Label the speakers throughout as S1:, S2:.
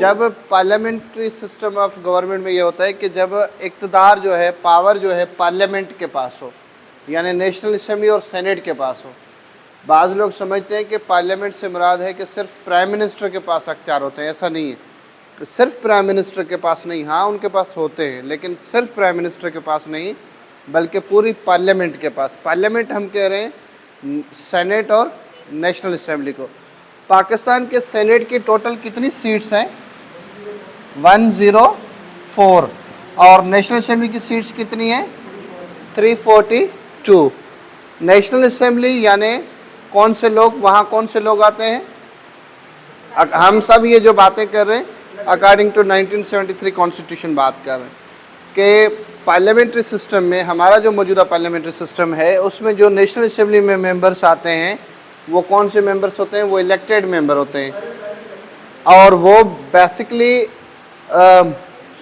S1: जब parliamentary system of government में ये होता है कि जब इक़्तिदार जो है, पावर जो है पार्लियामेंट के पास हो, यानी नेशनल असेंबली और सेनेट के पास हो। बाज़ लोग समझते हैं कि पार्लियामेंट से मुराद है कि सिर्फ प्राइम मिनिस्टर के पास अख्तियार होते हैं। ऐसा नहीं है, तो सिर्फ प्राइम मिनिस्टर के पास नहीं, हाँ उनके पास होते हैं, लेकिन सिर्फ प्राइम मिनिस्टर के पास नहीं, बल्कि पूरी पार्लियामेंट के पास। पार्लियामेंट हम कह रहे हैं सेनेट और नेशनल असेंबली को। पाकिस्तान के सेनेट की टोटल कितनी सीट्स हैं? 104। और नेशनल असेंबली की सीट्स कितनी हैं? 342। नेशनल असेंबली यानी कौन से लोग, वहाँ कौन से लोग आते हैं? हम सब ये जो बातें कर रहे हैं अकॉर्डिंग टू 1973 कॉन्स्टिट्यूशन बात कर रहे हैं कि पार्लियामेंट्री सिस्टम में, हमारा जो मौजूदा पार्लियामेंट्री सिस्टम है उसमें जो नेशनल असेंबली में मेंबर्स आते हैं वो कौन से मेंबर्स होते हैं? वो इलेक्टेड मेंबर होते हैं, और वो बेसिकली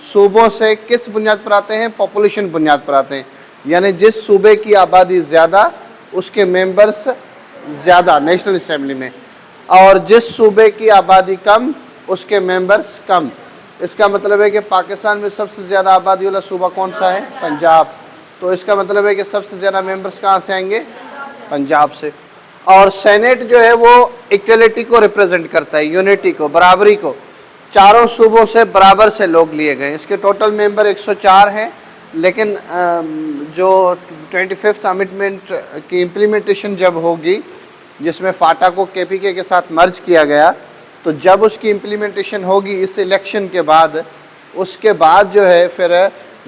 S1: सूबों से किस बुनियाद पर आते हैं? पॉपुलेशन बुनियाद पर आते हैं, यानी जिस सूबे की आबादी ज़्यादा उसके मेंबर्स ज़्यादा नेशनल असेंबली में, और जिस सूबे की आबादी कम उसके मेंबर्स कम। इसका मतलब है कि पाकिस्तान में सबसे ज़्यादा आबादी वाला सूबा कौन सा है? पंजाब। तो इसका मतलब है कि सबसे ज़्यादा मेंबर्स कहाँ से आएंगे? पंजाब से। और सेनेट जो है वो इक्वलिटी को रिप्रेजेंट करता है, यूनिटी को, बराबरी को। चारों सूबों से बराबर से लोग लिए गए। इसके टोटल मेंबर 104 हैं, लेकिन जो 25th अमेंडमेंट की इम्प्लीमेंटेशन जब होगी, जिसमें फाटा को केपीके के साथ मर्ज किया गया, तो जब उसकी इम्प्लीमेंटेशन होगी इस इलेक्शन के बाद, उसके बाद जो है फिर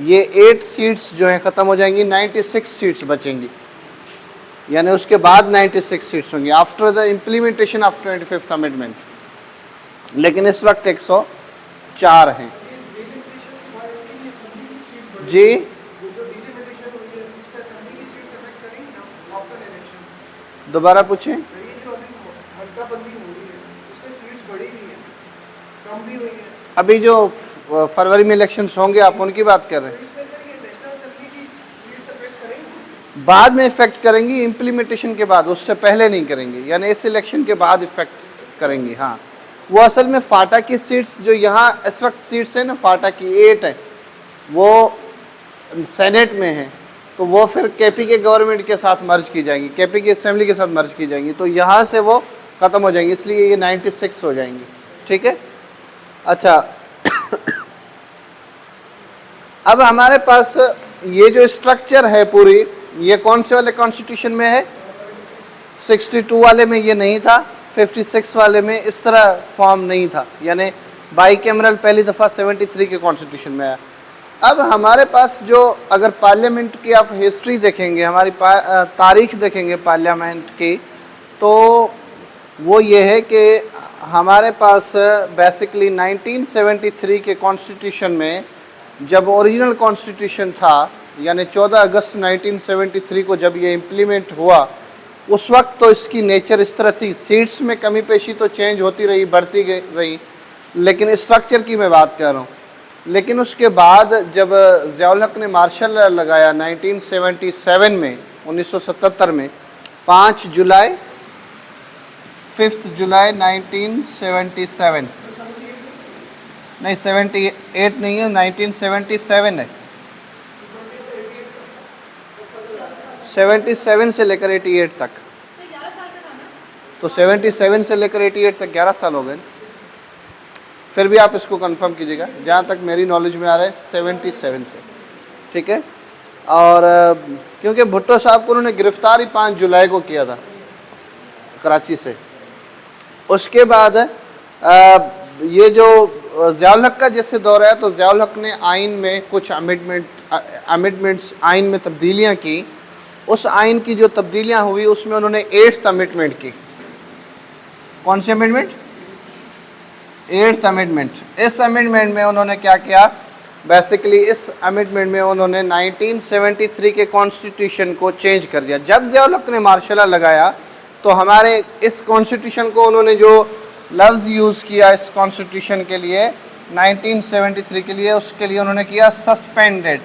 S1: ये 8 सीट्स जो हैं ख़त्म हो जाएंगी, 96 सीट्स बचेंगी, यानी उसके बाद 96 सीट्स होंगी after the implementation of 25th amendment. लेकिन इस वक्त 104 हैं जी। दोबारा पूछें। अभी जो फरवरी में इलेक्शंस होंगे आप उनकी बात कर रहे हैं? बाद में इफेक्ट करेंगी, इम्प्लीमेंटेशन के बाद, उससे पहले नहीं करेंगे, यानी इस इलेक्शन के बाद इफेक्ट करेंगी। हाँ, वो असल में फाटा की सीट्स जो यहाँ इस वक्त सीट्स हैं ना, फाटा की 8 है, वो सेनेट में है, तो वो फिर केपीके गवर्नमेंट के साथ मर्ज की जाएंगी, केपीके असेंबली के साथ मर्ज की जाएंगी, तो यहाँ से वो ख़त्म हो जाएंगी, इसलिए ये 96 हो जाएंगी। ठीक है, अच्छा। अब हमारे पास ये जो स्ट्रक्चर है पूरी, ये कौन से वाले कॉन्स्टिट्यूशन में है? 62 वाले में ये नहीं था, 56 वाले में इस तरह फॉर्म नहीं था, यानी बाई कैमरल पहली दफ़ा 73 के कॉन्स्टिट्यूशन में आया। अब हमारे पास जो, अगर पार्लियामेंट की आप हिस्ट्री देखेंगे, हमारी तारीख देखेंगे पार्लियामेंट की, तो वो ये है कि हमारे पास बेसिकली 1973 के कॉन्स्टिट्यूशन में, जब ओरिजिनल कॉन्स्टिट्यूशन था, यानी 14 अगस्त 1973 को जब ये इम्प्लीमेंट हुआ, उस वक्त तो इसकी नेचर इस तरह थी, सीट्स में कमी पेशी तो चेंज होती रही, बढ़ती रही, लेकिन स्ट्रक्चर की मैं बात कर रहा हूँ। लेकिन उसके बाद जब ज़ियाउल हक ने मार्शल लॉ लगाया 1977 में, 1977 में, 5 जुलाई 1977, नहीं 78 नहीं है, 1977 है, 77 से लेकर 88 तक, तो 77 से लेकर 88 तक 11 साल हो गए। फिर भी आप इसको कंफर्म कीजिएगा, जहाँ तक मेरी नॉलेज में आ रहा है 77 से। ठीक है, और क्योंकि भुट्टो साहब को उन्होंने गिरफ्तार ही 5 जुलाई को किया था कराची से। उसके बाद ये जो ज़ियाउल हक का जैसे दौर है, तो ज़ियाउल हक ने आइन में कुछ अमेंडमेंट्स आइन में तब्दीलियाँ की। उस आइन की जो तब्दीलियाँ हुई उसमें उन्होंने 8th अमेंडमेंट की। कौन सी अमेंडमेंट? 8th amendment. इस अमेंडमेंट में उन्होंने क्या किया? बेसिकली इस अमेंडमेंट में उन्होंने 1973 के कॉन्स्टिट्यूशन को चेंज कर दिया। जब ज़ियाउल हक ने मार्शल लॉ लगाया तो हमारे इस कॉन्स्टिट्यूशन को उन्होंने जो लफ्ज़ यूज़ किया इस कॉन्स्टिट्यूशन के लिए 1973 के लिए, उसके लिए उन्होंने किया सस्पेंडेड,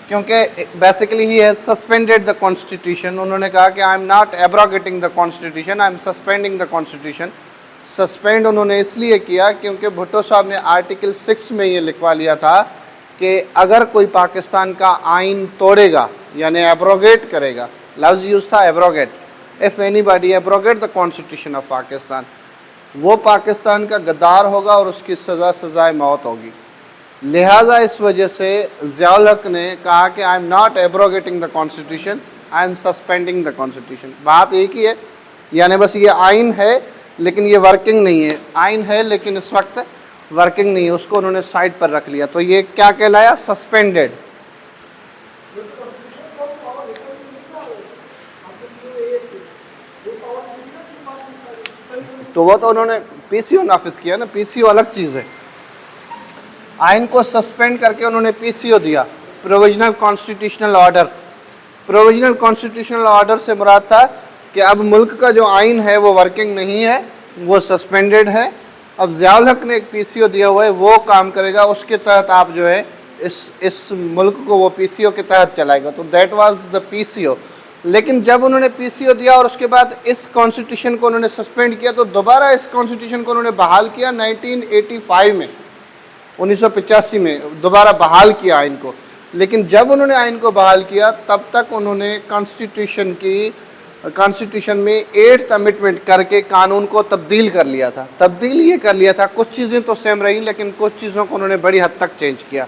S1: क्योंकि basically he has suspended the constitution. उन्होंने कहा कि I am not abrogating the constitution, I am suspending the constitution. Suspend उन्होंने इसलिए किया क्योंकि भुट्टो साहब ने आर्टिकल 6 में ये लिखवा लिया था कि अगर कोई पाकिस्तान का आइन तोड़ेगा यानी एब्रोगेट करेगा, लफ्ज़ यूज़ था abrogate, if anybody abrogate the constitution of Pakistan, वो पाकिस्तान का गद्दार होगा और उसकी सज़ाए मौत होगी। लिहाजा इस वजह से ज़ियाउल हक ने कहा कि I am not abrogating the constitution, I am suspending the constitution. बात एक ही है, यानी बस ये आइन है लेकिन ये वर्किंग नहीं है, आइन है लेकिन इस वक्त वर्किंग नहीं है, उसको उन्होंने साइड पर रख लिया। तो ये क्या कहलाया? सस्पेंडेड। तो वो तो उन्होंने पीसीओ नाफिज किया ना, पीसीओ अलग चीज़ है। आइन को सस्पेंड करके उन्होंने पीसीओ दिया, provisional constitutional order. Provisional constitutional order से मुराद था कि अब मुल्क का जो आइन है वो वर्किंग नहीं है, वो सस्पेंडेड है। अब ज़ियाउल हक ने एक पीसीओ दिया हुआ है, वो काम करेगा, उसके तहत आप जो है इस मुल्क को वो पीसीओ के तहत चलाएगा। तो दैट वाज द पीसीओ। लेकिन जब उन्होंने पीसीओ दिया और उसके बाद इस कॉन्स्टिट्यूशन को उन्होंने सस्पेंड किया, तो दोबारा इस कॉन्स्टिट्यूशन को उन्होंने बहाल किया 1985 में, 1985 में दोबारा बहाल किया आइन को। लेकिन जब उन्होंने आइन को बहाल किया तब तक उन्होंने कॉन्स्टिट्यूशन में 8th अमेंडमेंट करके कानून को तब्दील कर लिया था। तब्दील ये कर लिया था, कुछ चीज़ें तो सेम रही लेकिन कुछ चीज़ों को उन्होंने बड़ी हद तक चेंज किया।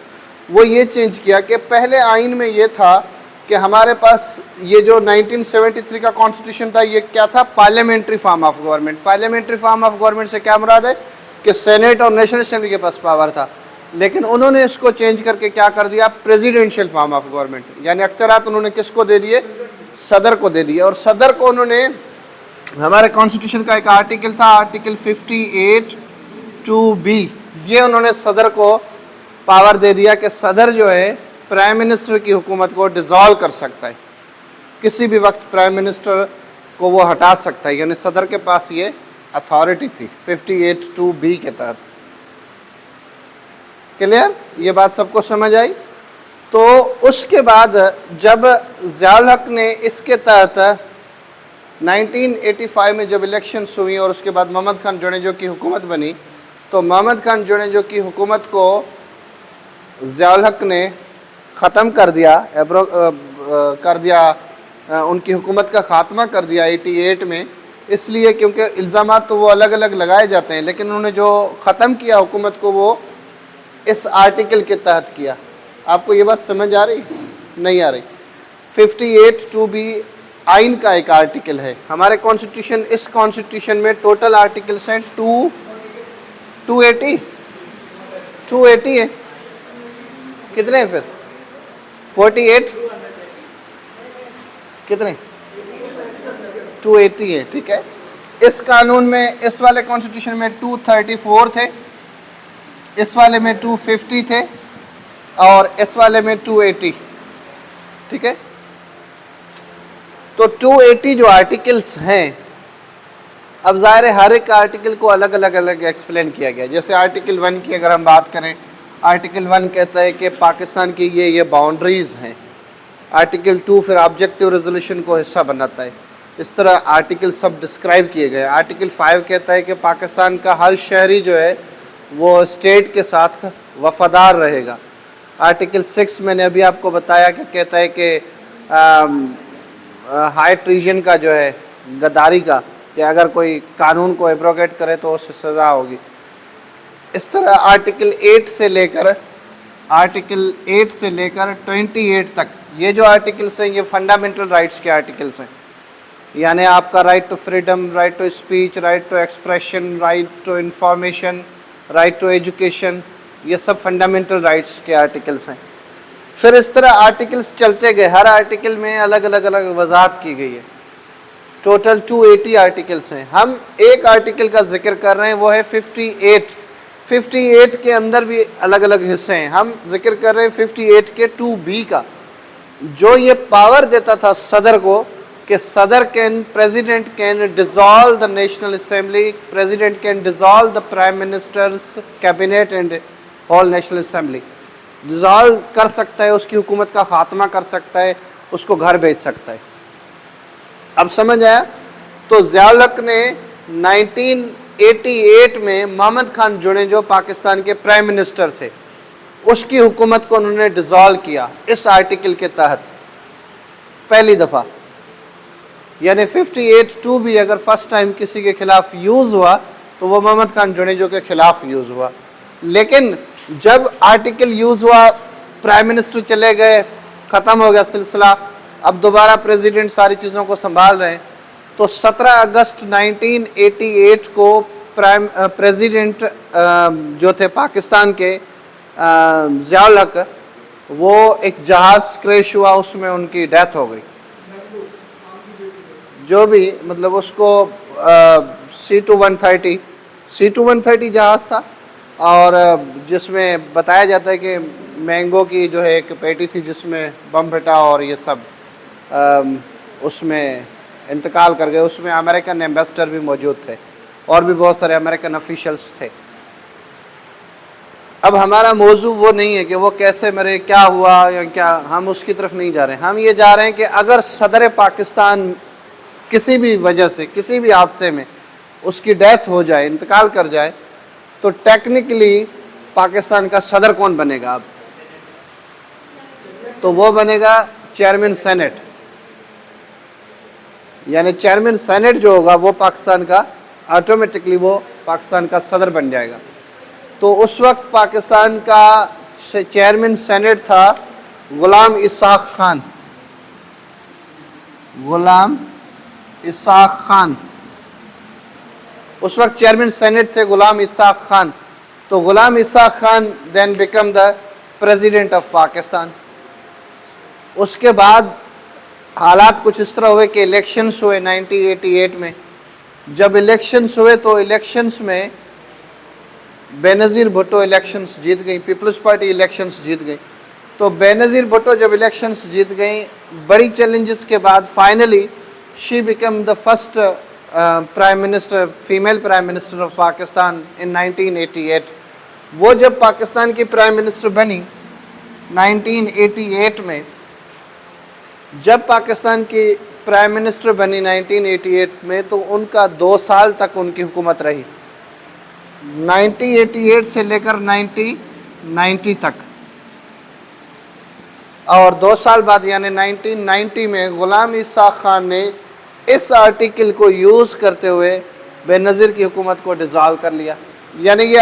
S1: वो ये चेंज किया कि पहले आइन में ये था कि हमारे पास ये जो 1973 का कॉन्स्टिट्यूशन था, ये क्या था? Parliamentary form of government. Parliamentary form of government से क्या मुराद है कि सेनेट और नेशनल असेंबली के पास पावर था। लेकिन उन्होंने इसको चेंज करके क्या कर दिया? प्रेसिडेंशियल फॉर्म ऑफ गवर्नमेंट, यानी अख्तियारात उन्होंने किसको दे दिए? सदर को दे दिए। और सदर को उन्होंने, हमारे कॉन्स्टिट्यूशन का एक आर्टिकल था, आर्टिकल 58(2)B, ये उन्होंने सदर को पावर दे दिया कि सदर जो है प्राइम मिनिस्टर की हुकूमत को डिज़ोल्व कर सकता है, किसी भी वक्त प्राइम मिनिस्टर को वो हटा सकता है, यानी सदर के पास ये अथॉरिटी थी 58(2)B के तहत। क्लियर? ये बात सबको समझ आई? तो उसके बाद जब ज़ियाउल हक ने इसके तहत 1985 में जब इलेक्शंस हुई और उसके बाद मोहम्मद खान जुनेजो की हुकूमत बनी, तो मोहम्मद खान जुनेजो की हुकूमत को ज़ियाउल हक ने ख़त्म कर दिया, उनकी हुकूमत का ख़ात्मा कर दिया 88 में, इसलिए क्योंकि इल्ज़ामात तो वो अलग अलग लगाए जाते हैं, लेकिन उन्होंने जो ख़त्म किया हुकूमत को वो इस आर्टिकल के तहत किया। आपको ये बात समझ आ रही? नहीं आ रही? 58(2)B आइन का एक आर्टिकल है हमारे कॉन्स्टिट्यूशन। इस कॉन्स्टिट्यूशन में टोटल आर्टिकल्स हैं 280 है। कितने हैं फिर? 48 कितने? 280 है, ठीक है। इस कानून में, इस वाले कॉन्स्टिट्यूशन में 234 थे, इस वाले में 250 थे और इस वाले में 280, ठीक है। तो 280 जो आर्टिकल्स हैं, अब ज़ाहिर है हर एक आर्टिकल को अलग अलग एक्सप्लेन किया गया। जैसे आर्टिकल 1 की अगर हम बात करें, आर्टिकल 1 कहता है कि पाकिस्तान की ये बाउंड्रीज़ हैं। आर्टिकल 2 फिर ऑब्जेक्टिव रेजोल्यूशन को हिस्सा बनाता है। इस तरह आर्टिकल सब डिस्क्राइब किए गए। आर्टिकल 5 कहता है कि पाकिस्तान का हर शहरी जो है वो स्टेट के साथ वफादार रहेगा। आर्टिकल 6 मैंने अभी आपको बताया कि कहता है कि हाई ट्रीजन का जो है, गद्दारी का, कि अगर कोई कानून को एब्रोगेट करे तो उससे सज़ा होगी। इस तरह आर्टिकल 8 से लेकर 28 तक ये जो आर्टिकल्स हैं ये फंडामेंटल राइट्स के आर्टिकल्स हैं। यानी आपका right to freedom, right to speech, right to expression, right to information, right to education, ये सब फंडामेंटल राइट्स के आर्टिकल्स हैं। फिर इस तरह आर्टिकल्स चलते गए, हर आर्टिकल में अलग अलग वजाहत की गई है। टोटल 280 आर्टिकल्स हैं। हम एक आर्टिकल का जिक्र कर रहे हैं, वो है 58 के अंदर भी अलग अलग हिस्से हैं। हम जिक्र कर रहे हैं 58 के 2B का, जो ये पावर देता था सदर को कि सदर president can dissolve the national assembly, president can dissolve the prime minister's cabinet and whole national assembly. Dissolve कर सकता है, उसकी हुकूमत का खात्मा कर सकता है, उसको घर भेज सकता है। अब समझ आया? तो ज़ियाउल हक ने 1988 में मोहम्मद खान जुड़े जो पाकिस्तान के प्राइम मिनिस्टर थे, उसकी हुकूमत को उन्होंने डिसॉल्व किया इस आर्टिकल के तहत पहली दफ़ा। यानी 58(2) भी अगर फर्स्ट टाइम किसी के खिलाफ यूज़ हुआ तो वो मोहम्मद खान जुनेजो के खिलाफ यूज़ हुआ। लेकिन जब आर्टिकल यूज़ हुआ, प्राइम मिनिस्टर चले गए, ख़त्म हो गया सिलसिला, अब दोबारा प्रेसिडेंट सारी चीज़ों को संभाल रहे हैं, तो 17 अगस्त 1988 को प्रेसिडेंट जो थे पाकिस्तान के ज़ियाउल हक, वो एक जहाज़ क्रैश हुआ, उसमें उनकी डेथ हो गई। जो भी मतलब उसको C2-130 जहाज़ था, और जिसमें बताया जाता है कि मैंगो की जो है एक पेटी थी जिसमें बम फटा और ये सब उसमें इंतकाल कर गए। उसमें अमेरिकन एम्बेसडर भी मौजूद थे और भी बहुत सारे अमेरिकन ऑफिशियल्स थे। अब हमारा मौजू वो नहीं है कि वो कैसे मरे, क्या हुआ या क्या, हम उसकी तरफ नहीं जा रहे हैं। हम ये जा रहे हैं कि अगर सदर पाकिस्तान किसी भी वजह से, किसी भी हादसे में उसकी डेथ हो जाए, इंतकाल कर जाए, तो टेक्निकली पाकिस्तान का सदर कौन बनेगा अब? तो वो बनेगा चेयरमैन सेनेट। यानी चेयरमैन सेनेट जो होगा वो पाकिस्तान का ऑटोमेटिकली वो पाकिस्तान का सदर बन जाएगा। तो उस वक्त पाकिस्तान का चेयरमैन सेनेट था गुलाम इसाक खान। गुलाम इसाक खान उस वक्त चेयरमैन सेनेट थे, गुलाम इसाक खान। तो Ghulam Ishaq Khan then became the president of Pakistan. उसके बाद हालात कुछ इस तरह हुए कि इलेक्शंस हुए 1988 में। जब इलेक्शंस हुए तो इलेक्शंस में बेनज़ीर भुट्टो इलेक्शंस जीत गई, पीपल्स पार्टी इलेक्शंस जीत गई। तो बेनज़ीर भुट्टो जब इलेक्शंस जीत गई, बड़ी चैलेंजेस के बाद finally she became the first prime minister, female prime minister of Pakistan in 1988। वो जब पाकिस्तान की प्राइम मिनिस्टर बनी 1988 में, जब पाकिस्तान की प्राइम मिनिस्टर बनी 1988 में, तो उनका 2 साल तक उनकी हुकूमत रही, 1988 से लेकर 1990 तक। और 2 साल बाद यानी 1990 में गुलाम इसाक खान ने इस आर्टिकल को यूज़ करते हुए बेनज़ीर की हुकूमत को डिसॉल्व कर लिया। यानी ये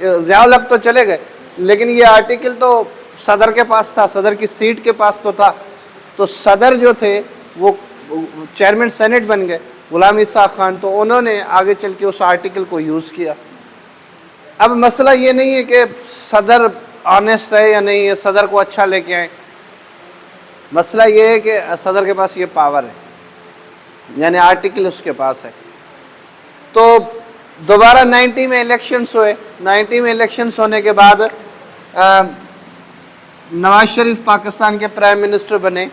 S1: ज़ियाउल हक तो चले गए, लेकिन ये आर्टिकल तो सदर के पास था, सदर की सीट के पास तो था। तो सदर जो थे वो चेयरमैन सेनेट बन गए गुलाम इसाक खान, तो उन्होंने आगे चल के उस आर्टिकल को यूज़ किया। अब मसला ये नहीं है कि सदर ऑनेस्ट है या नहीं है, सदर को अच्छा लेके आए। मसला ये है कि सदर के पास ये पावर है, यानी आर्टिकल उसके पास है। तो दोबारा 90 में इलेक्शंस हुए। 90 में इलेक्शंस होने के बाद नवाज शरीफ पाकिस्तान के प्राइम मिनिस्टर बने,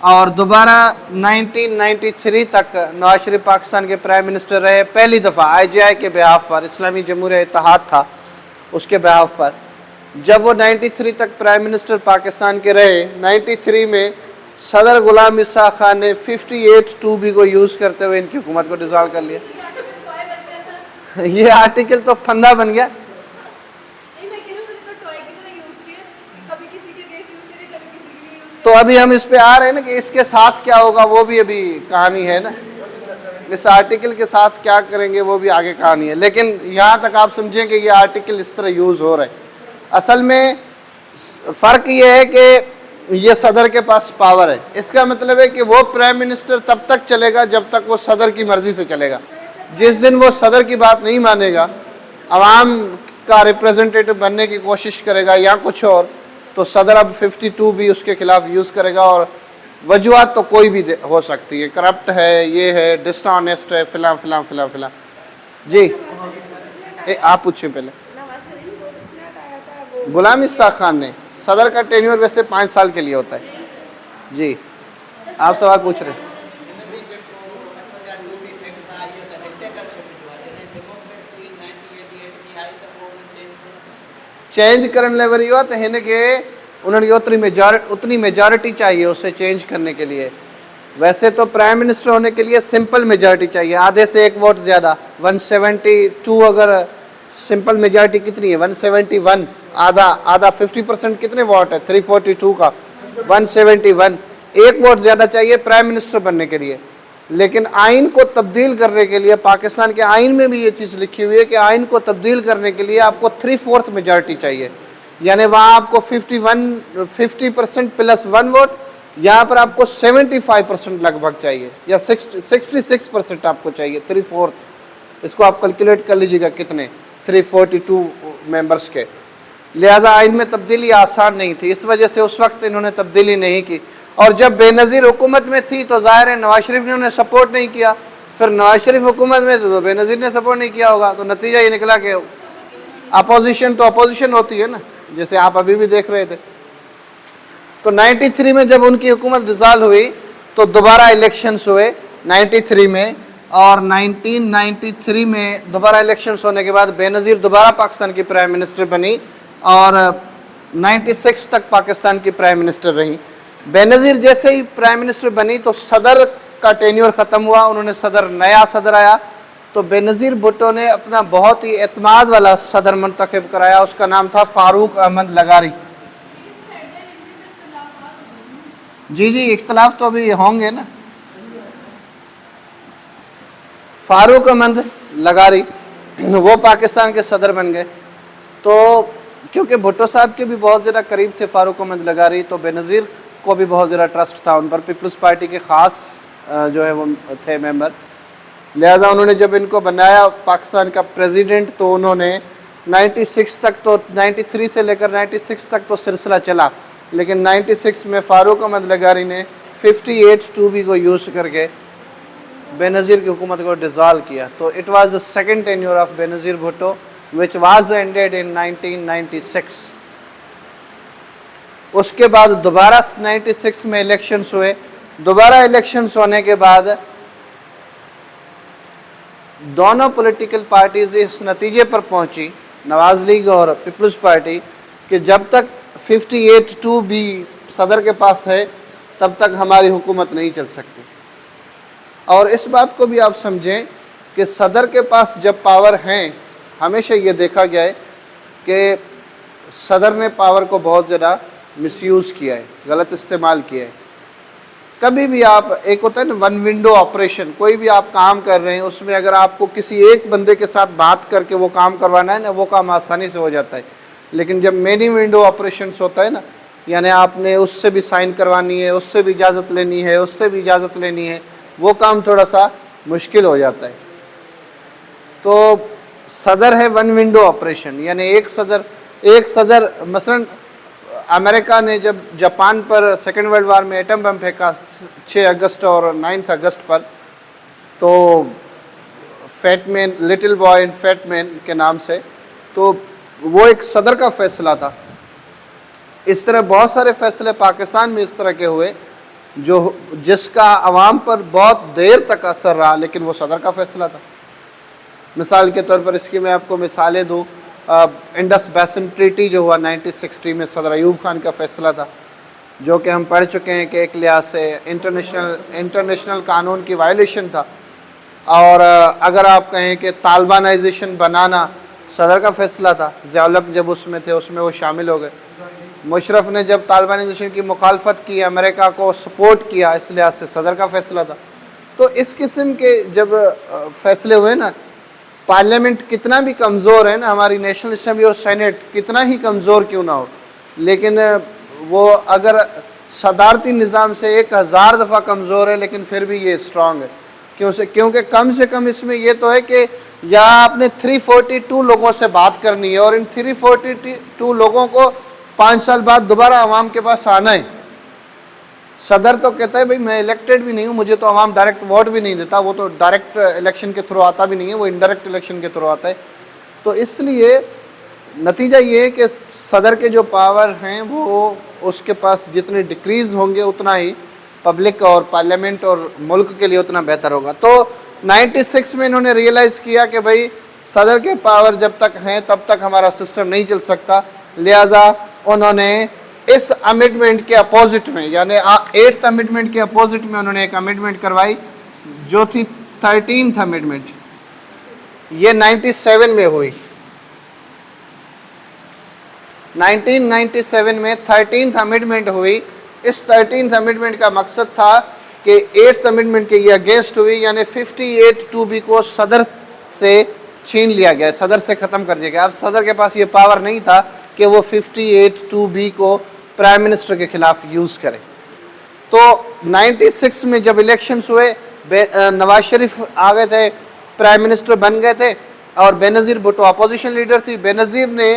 S1: और दोबारा 1993 तक नवाज शरीफ पाकिस्तान के प्राइम मिनिस्टर रहे, पहली दफ़ा IJI के बिहाफ पर, इस्लामी जमहूरिया इत्तेहाद था उसके बिहाफ पर। जब वो 93 तक प्राइम मिनिस्टर पाकिस्तान के रहे, 93 में सदर गुलाम इसाक खान ने 58(2) को यूज़ करते हुए इनकी हुकूमत को डिसॉल्व कर लिया। ये आर्टिकल तो फंदा बन गया। तो अभी हम इस पे आ रहे हैं ना कि इसके साथ क्या होगा, वो भी अभी कहानी है ना। इस आर्टिकल के साथ क्या करेंगे वो भी आगे कहानी है। लेकिन यहाँ तक आप समझें कि ये आर्टिकल इस तरह यूज़ हो रहा है। असल में फ़र्क ये है कि ये सदर के पास पावर है। इसका मतलब है कि वो प्राइम मिनिस्टर तब तक चलेगा जब तक वो सदर की मर्ज़ी से चलेगा। जिस दिन वो सदर की बात नहीं मानेगा, आवाम का रिप्रेजेंटेटिव बनने की कोशिश करेगा या कुछ और, तो सदर अब 52 भी उसके खिलाफ यूज़ करेगा। और वजूहत तो कोई भी हो सकती है, करप्ट है, ये है, डिसऑनेस्ट है, फिला फिला फिला फिला। जी आप पूछिए पहले। गुलाम इसाक खान ने, सदर का टेन्योर वैसे 5 साल के लिए होता है। जी आप सवाल पूछ रहे हैं। चेंज करने लेवल ये होता है कि उन्होंने उतनी मेजॉरिटी चाहिए उसे चेंज करने के लिए। वैसे तो प्राइम मिनिस्टर होने के लिए सिंपल मेजॉरिटी चाहिए, आधे से एक वोट ज़्यादा, 172। अगर सिंपल मेजॉरिटी कितनी है 171, आधा 50% कितने वोट है 342 का 171, एक वोट ज़्यादा चाहिए प्राइम मिनिस्टर बनने के लिए। लेकिन आइन को तब्दील करने के लिए, पाकिस्तान के आइन में भी ये चीज़ लिखी हुई है कि आइन को तब्दील करने के लिए आपको 3/4 मेजॉरिटी चाहिए, यानी वहाँ आपको 50% प्लस 1 वोट, यहाँ पर आपको 75% लगभग चाहिए, या 66% आपको चाहिए 3/4। इसको आप कैलकुलेट कर लीजिएगा कितने 342 मेंबर्स के। लिहाजा आइन में तब्दीली आसान नहीं थी, इस वजह से उस वक्त इन्होंने तब्दीली नहीं की। और जब बेनज़ीर हुकूमत में थी तो ज़ाहिर है नवाज शरीफ ने उन्हें सपोर्ट नहीं किया, फिर नवाज शरीफ हुकूमत में तो बेनज़ीर ने सपोर्ट नहीं किया होगा, तो नतीजा ये निकला कि अपोजिशन तो अपोजिशन होती है ना, जैसे आप अभी भी देख रहे थे। तो 93 में जब उनकी हुकूमत डिसॉल्व हुई तो दोबारा इलेक्शंस हुए 93 में, और 1993 में दोबारा इलेक्शंस होने के बाद बेनज़ीर दोबारा पाकिस्तान की प्राइम मिनिस्टर बनी और 96 तक पाकिस्तान की प्राइम मिनिस्टर रही। बेनज़ीर जैसे ही प्राइम मिनिस्टर बनी तो सदर का टेन्योर ख़त्म हुआ, उन्होंने नया सदर आया, तो बेनज़ीर भुट्टो ने अपना बहुत ही एतमाद वाला सदर मुंतखब कराया, उसका नाम था फारूक अहमद लगारी। जी इख्तलाफ तो अभी होंगे ना। फारूक अहमद लगारी वो पाकिस्तान के सदर बन गए। तो क्योंकि भुट्टो साहब के भी बहुत ज़्यादा करीब थे फारूक अहमद लगारी, तो बेनज़ीर को भी बहुत ज़्यादा ट्रस्ट था उन पर, पीपल्स पार्टी के ख़ास जो है वो थे मेंबर। लिहाजा उन्होंने जब इनको बनाया पाकिस्तान का प्रेसिडेंट, तो उन्होंने 96 तक, तो 93 से लेकर 96 तक तो सिलसिला चला, लेकिन 96 में फारूक अहमद लगारी ने 58(2)B को यूज़ करके बेनज़ीर की हुकूमत को डिसॉल्व किया। तो it was the second tenure of Benazir Bhutto which was ended in 1996। उसके बाद दोबारा 96 में इलेक्शंस हुए। दोबारा इलेक्शंस होने के बाद दोनों पॉलिटिकल पार्टीज इस नतीजे पर पहुंची, नवाज लीग और पीपल्स पार्टी, कि जब तक 58(2)B सदर के पास है तब तक हमारी हुकूमत नहीं चल सकती। और इस बात को भी आप समझें कि सदर के पास जब पावर हैं, हमेशा ये देखा गया है कि सदर ने पावर को बहुत ज़्यादा मिसयूज़ किया है, गलत इस्तेमाल किया है। कभी भी आप, एक होता है ना वन विंडो ऑपरेशन, कोई भी आप काम कर रहे हैं उसमें अगर आपको किसी एक बंदे के साथ बात करके वो काम करवाना है ना, वो काम आसानी से हो जाता है। लेकिन जब मेनी विंडो ऑपरेशंस होता है ना, यानी आपने उससे भी साइन करवानी है, उससे भी इजाज़त लेनी है, उससे भी इजाज़त लेनी है, वो काम थोड़ा सा मुश्किल हो जाता है। तो सदर है वन विंडो ऑपरेशन, यानी एक सदर मसलन अमेरिका ने जब जापान पर सेकेंड वर्ल्ड वार में एटम बम फेंका 6 अगस्त और 9 अगस्त पर, तो fat man, little boy and fat man के नाम से, तो वो एक सदर का फैसला था। इस तरह बहुत सारे फैसले पाकिस्तान में इस तरह के हुए जिसका अवाम पर बहुत देर तक असर रहा, लेकिन वो सदर का फैसला था। मिसाल के तौर पर इसकी मैं आपको मिसालें दूँ, इंडस बेसिन ट्रीटी जो हुआ 1960 में, सदर अयूब खान का फैसला था, जो कि हम पढ़ चुके हैं कि एक लिहाज से इंटरनेशनल कानून की वायलेशन था। और अगर आप कहें कि तालिबानाइजेशन बनाना सदर का फैसला था, ज़िया-उल-हक जब उसमें थे उसमें वो शामिल हो गए। मुशर्रफ ने जब तालिबानाइजेशन की मुखालफत की, अमेरिका को सपोर्ट किया, इस लिहाज से सदर का फैसला था। तो इस किस्म के जब फैसले हुए ना, पार्लियामेंट कितना भी कमज़ोर है ना, हमारी नेशनल असम्बली और सेनेट कितना ही कमज़ोर क्यों ना हो, लेकिन वो अगर सदारती निज़ाम से 1000 दफ़ा कमज़ोर है, लेकिन फिर भी ये स्ट्रॉन्ग है। क्योंकि कम से कम इसमें ये तो है कि या आपने 342 लोगों से बात करनी है, और इन 342 लोगों को 5 साल बाद दोबारा आवाम के पास आना है। सदर तो कहता है भाई मैं इलेक्टेड भी नहीं हूँ, मुझे तो आवाम डायरेक्ट वोट भी नहीं देता, वो तो डायरेक्ट इलेक्शन के थ्रू आता भी नहीं है, वो इनडायरेक्ट इलेक्शन के थ्रू आता है। तो इसलिए नतीजा ये है कि सदर के जो पावर हैं वो उसके पास जितने डिक्रीज़ होंगे उतना ही पब्लिक और पार्लियामेंट और मुल्क के लिए उतना बेहतर होगा। तो 96 में इन्होंने रियलाइज़ किया कि भाई सदर के पावर जब तक हैं तब तक हमारा सिस्टम नहीं चल सकता, लिहाजा उन्होंने इस अमेंडमेंट के अपोजिट में, यानी 8th अमेंडमेंट के अपोजिट में उन्होंने एक अमेंडमेंट करवाई जो थी 13th अमेंडमेंट। ये 97 में हुई। 1997 में 13th अमेंडमेंट हुई। इस 13th अमेंडमेंट का मकसद था कि 8th अमेंडमेंट के ये अगेंस्ट हुई, यानी 58(2)B को सदर से छीन लिया गया, सदर से ख़त्म कर दिया गया। अब सदर के पास ये पावर नहीं था कि वो 58(2)B को प्राइम मिनिस्टर के खिलाफ यूज़ करे। तो 96 में जब इलेक्शंस हुए, नवाज शरीफ आ गए थे, प्राइम मिनिस्टर बन गए थे, और बेनज़ीर भुट्टो अपोजिशन लीडर थी। बेनज़ीर ने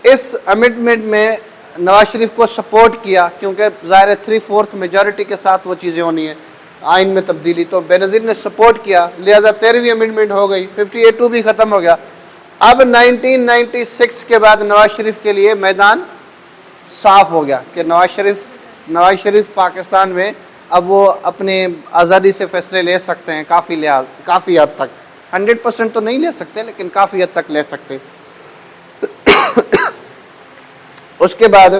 S1: इस अमेंडमेंट में नवाज शरीफ को सपोर्ट किया, क्योंकि ज़ाहिर है 3/4 मेजॉरिटी के साथ वो चीज़ें होनी है, आइन में तब्दीली, तो बेनज़ीर ने सपोर्ट किया, लिहाजा 13वीं अमेंडमेंट हो गई, 58(2) ख़त्म हो गया। अब 1996 के बाद नवाज शरीफ के लिए मैदान साफ हो गया कि नवाज शरीफ पाकिस्तान में अब वो अपने आज़ादी से फैसले ले सकते हैं, काफ़ी हद तक, 100% तो नहीं ले सकते लेकिन काफ़ी हद तक ले सकते। उसके बाद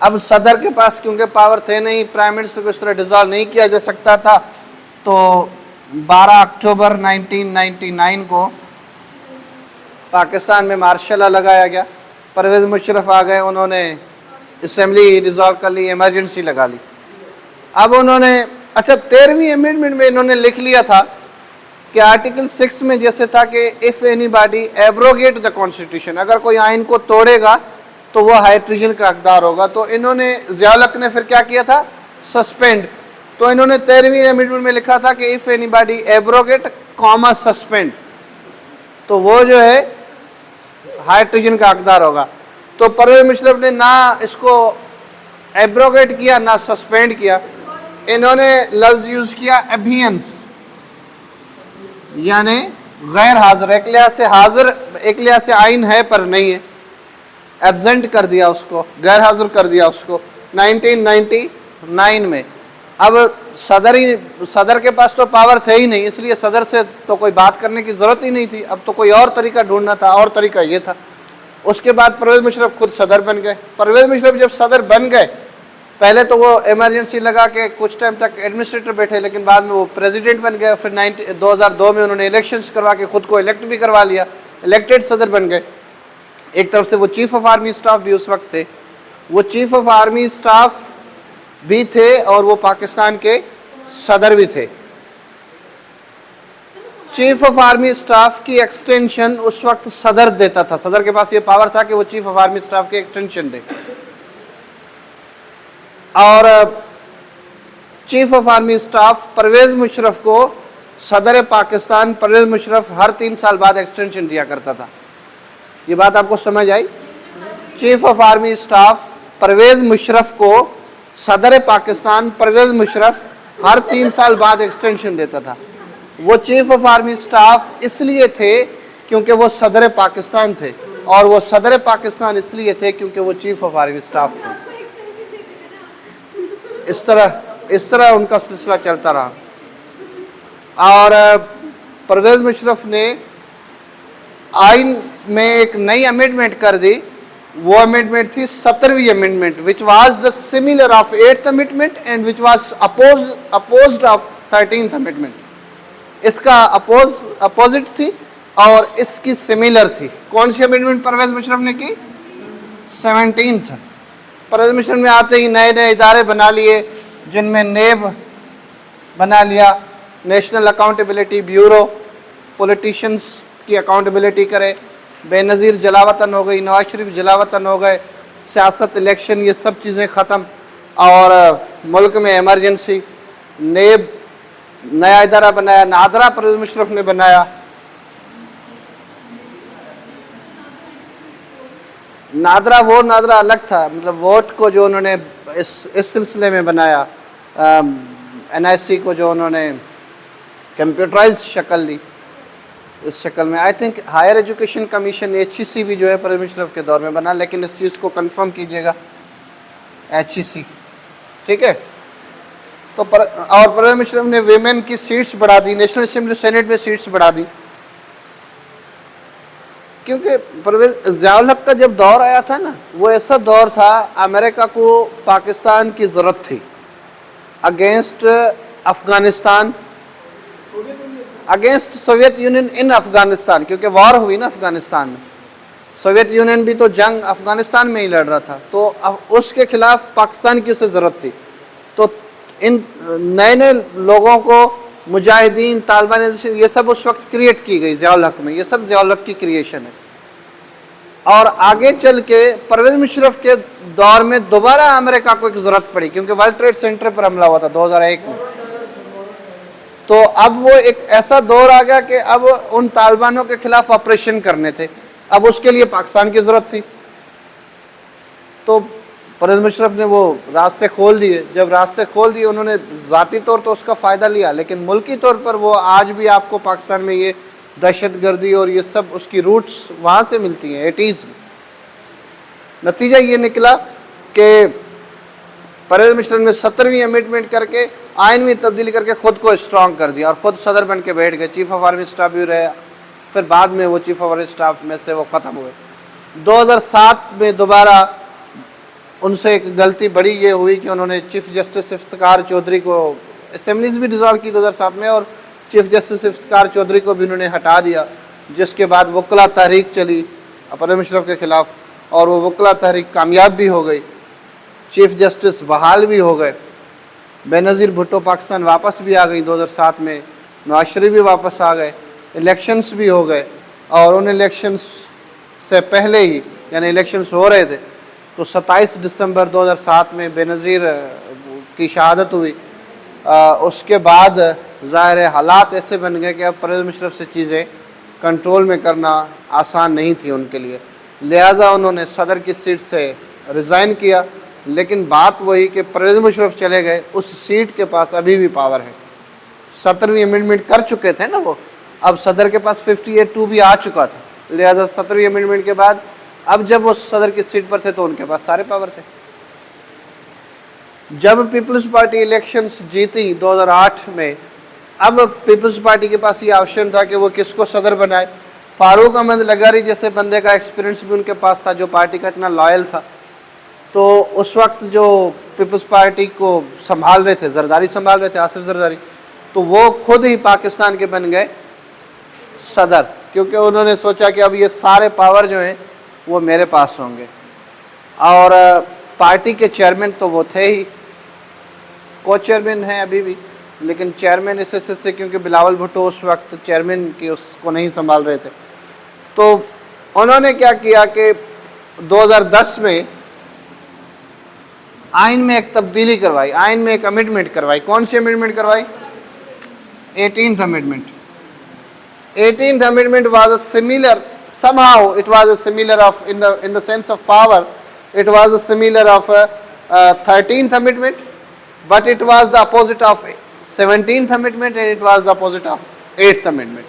S1: अब सदर के पास क्योंकि पावर थे नहीं, प्राइम मिनिस्टर को इस तरह डिसॉल्व नहीं किया जा सकता था, तो 12 अक्टूबर 1999 को पाकिस्तान में मार्शल लॉ लगाया गया। परवेज़ मुशर्रफ आ गए, उन्होंने असेंबली डिसॉल्व कर ली, इमरजेंसी लगा ली। अब उन्होंने 13वीं अमेंडमेंट में इन्होंने लिख लिया था कि आर्टिकल 6 में जैसे था कि if anybody abrogate the constitution, अगर कोई आइन को तोड़ेगा तो वो हाई ट्रीजन का हकदार होगा। तो इन्होंने ज़िया-उल हक ने फिर क्या किया था, सस्पेंड। तो इन्होंने 13वीं अमेंडमेंट में लिखा था कि if anybody abrogate comma suspend, तो वो जो है हाई ट्रीजन का हकदार होगा। तो परवेज़ मुशर्रफ ने ना इसको एब्रोगेट किया ना सस्पेंड किया, इन्होंने लफ्ज़ यूज़ किया एबियंस, यानी गैर हाजिर। एक लिहाज से हाजिर, एक लिहाज से आइन है पर नहीं है, एब्सेंट कर दिया उसको, गैर हाजिर कर दिया उसको 1999 में। अब सदर के पास तो पावर थे ही नहीं, इसलिए सदर से तो कोई बात करने की ज़रूरत ही नहीं थी। अब तो कोई और तरीका ढूंढना था, और तरीका ये था। उसके बाद परवेज़ मुशर्रफ खुद सदर बन गए। परवेज़ मुशर्रफ जब सदर बन गए, पहले तो वो इमरजेंसी लगा के कुछ टाइम तक एडमिनिस्ट्रेटर बैठे, लेकिन बाद में वो प्रेसिडेंट बन गए। फिर 2002 में उन्होंने इलेक्शंस करवा के खुद को इलेक्ट भी करवा लिया, इलेक्टेड सदर बन गए। एक तरफ से वो चीफ ऑफ आर्मी स्टाफ भी उस वक्त थे, वो चीफ ऑफ आर्मी स्टाफ भी थे और वो पाकिस्तान के सदर भी थे। चीफ ऑफ आर्मी स्टाफ की एक्सटेंशन उस वक्त सदर देता था, सदर के पास ये पावर था कि वो चीफ ऑफ आर्मी स्टाफ की एक्सटेंशन दे। और chief of army staff Pervez Musharraf को सदर पाकिस्तान परवेज़ मुशर्रफ हर 3 साल बाद एक्सटेंशन दिया करता था। ये बात आपको समझ आई? Chief of army staff Pervez Musharraf को सदर पाकिस्तान परवेज़ मुशर्रफ हर 3 साल बाद एक्सटेंशन देता था। वो चीफ ऑफ आर्मी स्टाफ इसलिए थे क्योंकि वो सदर पाकिस्तान थे, और वो सदर पाकिस्तान इसलिए थे क्योंकि वो चीफ ऑफ आर्मी स्टाफ थे। इस तरह उनका सिलसिला चलता रहा। और परवेज़ मुशर्रफ ने आइन में एक नई अमेंडमेंट कर दी। वो अमेंडमेंट थी 17वीं amendment, which was the similar of 8th amendment and which was opposed of 13th amendment. इसका अपोजिट थी और इसकी सिमिलर थी। कौन सी अमेंडमेंट परवेज़ मुशर्रफ ने की? 17th। परवेज़ मुशर्रफ में आते ही नए नए इदारे बना लिए, जिनमें नेब बना लिया, नेशनल अकाउंटेबिलिटी ब्यूरो, पॉलिटिशियंस की अकाउंटेबिलिटी करे। बेनज़ीर जलावतन हो गई, नवाज शरीफ जलावतन हो गए, सियासत, इलेक्शन, ये सब चीज़ें ख़त्म, और मुल्क में इमरजेंसी। नेब नया इदारा बनाया, नादरा परवेज़ मुशर्रफ ने बनाया। नादरा अलग था, मतलब वोट को जो उन्होंने इस सिलसिले में बनाया, NIC को जो उन्होंने कंप्यूटराइज शक्ल दी, इस शक्ल में। I think higher education commission HEC भी जो है परवेज़ मुशर्रफ के दौर में बना, लेकिन इस चीज़ को कंफर्म कीजिएगा, HEC, ठीक है। तो और परवेज़ मुशर्रफ ने वीमेन की सीट्स बढ़ा दी, नेशनल असेंबली सेनेट में सीट्स बढ़ा दी। क्योंकि परवेज ज़ियाउल हक का जब दौर आया था ना, वो ऐसा दौर था अमेरिका को पाकिस्तान की ज़रूरत थी against Afghanistan, against Soviet Union in Afghanistan, क्योंकि वॉर हुई ना अफ़गानिस्तान में। सोवियत यूनियन भी तो जंग अफ़गानिस्तान में ही लड़ रहा था, तो उसके खिलाफ पाकिस्तान की उसे ज़रूरत थी। तो इन नए नए लोगों को मुजाहिदीन, तालिबान, ये सब उस वक्त क्रिएट की गई ज़ियाउल हक में, ये सब ज़ियाउल हक की क्रिएशन है। और आगे चल के परवेज़ मुशर्रफ के दौर में दोबारा अमेरिका को एक ज़रूरत पड़ी, क्योंकि वर्ल्ड ट्रेड सेंटर पर हमला हुआ था 2001 में। तो अब वो एक ऐसा दौर आ गया कि अब उन तालिबानों के खिलाफ ऑपरेशन करने थे, अब उसके लिए पाकिस्तान की ज़रूरत थी। तो परवेज़ मुशर्रफ ने वो रास्ते खोल दिए। जब रास्ते खोल दिए, उन्होंने ज़ाती तौर तो उसका फ़ायदा लिया, लेकिन मुल्की तौर पर वो आज भी आपको पाकिस्तान में ये दहशतगर्दी और ये सब उसकी रूट्स वहाँ से मिलती हैं 80s में। नतीजा ये निकला कि परवेज़ मुशर्रफ ने 17वीं अमेंडमेंट करके आइन में तब्दीली करके ख़ुद को स्ट्रॉन्ग कर दिया और ख़ुद सदर बन के बैठ गए, चीफ ऑफ आर्मी स्टाफ भी रहे, फिर बाद में वो चीफ ऑफ आर्मी स्टाफ में से वो ख़त्म हुए। 2007 में दोबारा उनसे एक गलती बड़ी ये हुई कि उन्होंने चीफ जस्टिस इफ्तिकार चौधरी को, असेंबलीज भी डिज़ोल्व की 2007 में, और चीफ जस्टिस इफ्तिकार चौधरी को भी उन्होंने हटा दिया, जिसके बाद वकला तहरीक चली परवेज़ मुशर्रफ के ख़िलाफ़, और वो वकला तहरीक कामयाब भी हो गई, चीफ जस्टिस बहाल भी हो गए, बेनज़ीर भुट्टो पाकिस्तान वापस भी आ गई 2007 में, नवाज शरीफ भी वापस आ गए, इलेक्शंस भी हो गए। और उन इलेक्शंस से पहले ही, यानी इलेक्शंस हो रहे थे, तो 27 दिसंबर 2007 में बेनज़ीर की शहादत हुई। उसके बाद ज़ाहिर हालात ऐसे बन गए कि अब परवेज़ मुशर्रफ से चीज़ें कंट्रोल में करना आसान नहीं थी उनके लिए, लिहाजा उन्होंने सदर की सीट से रिज़ाइन किया। लेकिन बात वही कि परवेज़ मुशर्रफ चले गए, उस सीट के पास अभी भी पावर है। 17वीं अमेंडमेंट कर चुके थे ना वो, अब सदर के पास 58(2) भी आ चुका था, लिहाजा 17वीं अमेंडमेंट के बाद अब जब वो सदर की सीट पर थे तो उनके पास सारे पावर थे। जब पीपल्स पार्टी इलेक्शंस जीती 2008 में, अब पीपल्स पार्टी के पास ये ऑप्शन था कि वो किसको सदर बनाए। फारूक अहमद लगारी जैसे बंदे का एक्सपीरियंस भी उनके पास था, जो पार्टी का इतना लॉयल था। तो उस वक्त जो पीपल्स पार्टी को संभाल रहे थे, जरदारी संभाल रहे थे, आसिफ जरदारी, तो वो खुद ही पाकिस्तान के बन गए सदर, क्योंकि उन्होंने सोचा कि अब ये सारे पावर जो हैं वो मेरे पास होंगे। और पार्टी के चेयरमैन तो वो थे ही, को चेयरमैन हैं अभी भी, लेकिन चेयरमैन इस हिस्से से, क्योंकि बिलावल भुट्टो उस वक्त चेयरमैन की उसको नहीं संभाल रहे थे, तो उन्होंने क्या किया कि 2010 में आइन में एक तब्दीली करवाई, आइन में एक अमेंडमेंट करवाई। कौन सी अमेंडमेंट करवाई? 18th amendment. 18th amendment was a similar, somehow it was a similar of, in the sense of power, it was a similar of 13th amendment, but it was the opposite of 17th amendment, and it was the opposite of 8th amendment.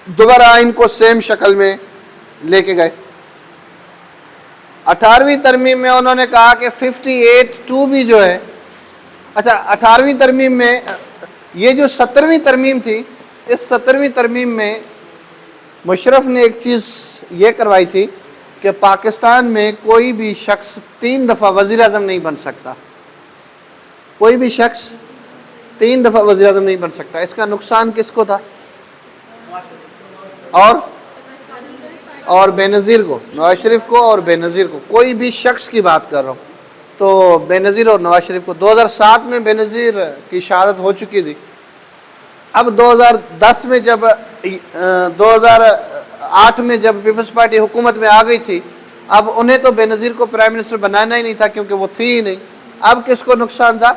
S1: दोबारा आइन को same शक्ल में लेके गए। 18वीं तरमीम में उन्होंने कहा कि 58(2) भी जो है, अच्छा 18वीं तरमीम में, ये जो 17वीं तरमीम थी, इस 17वीं तरमीम में मुशर्रफ ने एक चीज़ ये करवाई थी कि पाकिस्तान में कोई भी शख्स 3 दफ़ा वज़ीर आज़म नहीं बन सकता, कोई भी शख्स 3 दफ़ा वज़ीर आज़म नहीं बन सकता। इसका नुकसान किसको था? और बेनज़ीर को, नवाज शरीफ को और बेनज़ीर को, कोई भी शख्स की बात कर रहा हूँ। तो बेनज़ीर और नवाज शरीफ को 2007 में बेनज़ीर की शहादत हो चुकी थी। अब 2010 में जब 2008 में जब पीपल्स पार्टी हुकूमत में आ गई थी, अब उन्हें तो बेनज़ीर को प्राइम मिनिस्टर बनाना ही नहीं था, क्योंकि वो थी ही नहीं। अब किसको नुकसान था?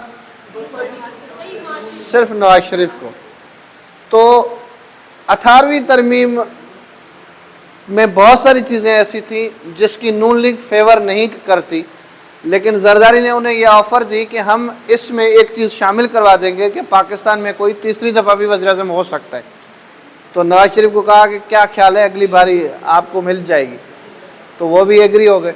S1: सिर्फ नवाज शरीफ को। तो 18वीं तरमीम में बहुत सारी चीज़ें ऐसी थी जिसकी नून लीग फेवर नहीं करती, लेकिन जरदारी ने उन्हें यह ऑफ़र दी कि हम इसमें एक चीज़ शामिल करवा देंगे कि पाकिस्तान में कोई तीसरी दफ़ा भी वज़ीर आज़म हो सकता है। तो नवाज शरीफ को कहा कि क्या ख्याल है, अगली बारी आपको मिल जाएगी, तो वो भी एग्री हो गए।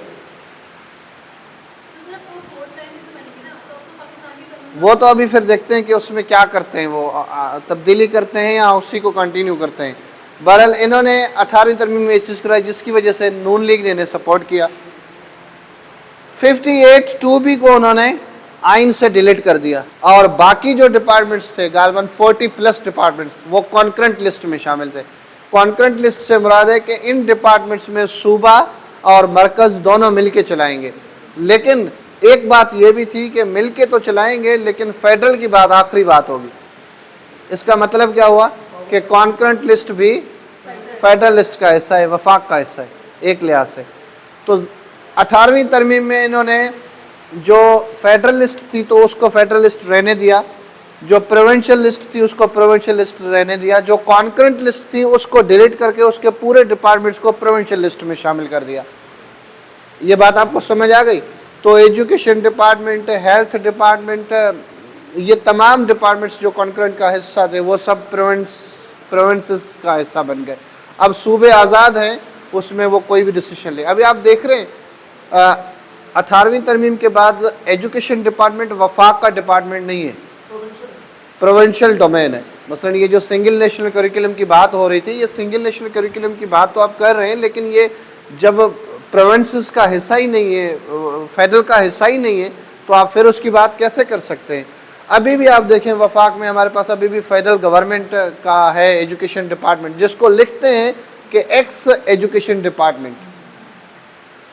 S1: वो तो अभी फिर देखते हैं कि उसमें क्या करते हैं, वो तब्दीली करते हैं या उसी को कंटिन्यू करते हैं। बहरहाल इन्होंने 18वीं तरमीम में ये चीज़ कराई जिसकी वजह से नून लीग ने इन्हें सपोर्ट किया। 58(2)B को उन्होंने आइन से डिलीट कर दिया और बाकी जो डिपार्टमेंट्स थे गालबन 40+ डिपार्टमेंट्स वो कॉन्करेंट लिस्ट में शामिल थे। कॉन्करेंट लिस्ट से मुराद है कि इन डिपार्टमेंट्स में सूबा और मरकज़ दोनों मिलके चलाएंगे, लेकिन एक बात यह भी थी कि मिलके तो चलाएंगे लेकिन फेडरल की बात आखिरी बात होगी। इसका मतलब क्या हुआ कि कॉन्करेंट लिस्ट भी फेडरल लिस्ट का हिस्सा है, वफाक का हिस्सा है एक लिहाज से। तो 18वीं तरमीम में इन्होंने जो फेडरल लिस्ट थी तो उसको फेडरल लिस्ट रहने दिया, जो प्रोविंशियल लिस्ट थी उसको प्रोविंशियल लिस्ट रहने दिया, जो कॉन्करेंट लिस्ट थी उसको डिलीट करके उसके पूरे डिपार्टमेंट्स को प्रोविंशियल लिस्ट में शामिल कर दिया। ये बात आपको समझ आ गई? तो एजुकेशन डिपार्टमेंट, हेल्थ डिपार्टमेंट, ये तमाम डिपार्टमेंट्स जो कॉन्करेंट का हिस्सा थे वो सब प्रोविंसेस का हिस्सा बन गए। अब सूबे आज़ाद हैं, उसमें वो कोई भी डिसीजन ले। अभी आप देख रहे हैं 18वीं तरमीम के बाद एजुकेशन डिपार्टमेंट वफाक का डिपार्टमेंट नहीं है, प्रोविंशियल डोमेन है। मसलन ये जो सिंगल नेशनल करिकुलम की बात हो रही थी, ये सिंगल नेशनल करिकुलम की बात तो आप कर रहे हैं, लेकिन ये जब प्रोविंसेस का हिस्सा ही नहीं है, फेडरल का हिस्सा ही नहीं है, तो आप फिर उसकी बात कैसे कर सकते हैं? अभी भी आप देखें वफाक में हमारे पास अभी भी फेडरल गवर्नमेंट का है एजुकेशन डिपार्टमेंट, जिसको लिखते हैं कि x education department,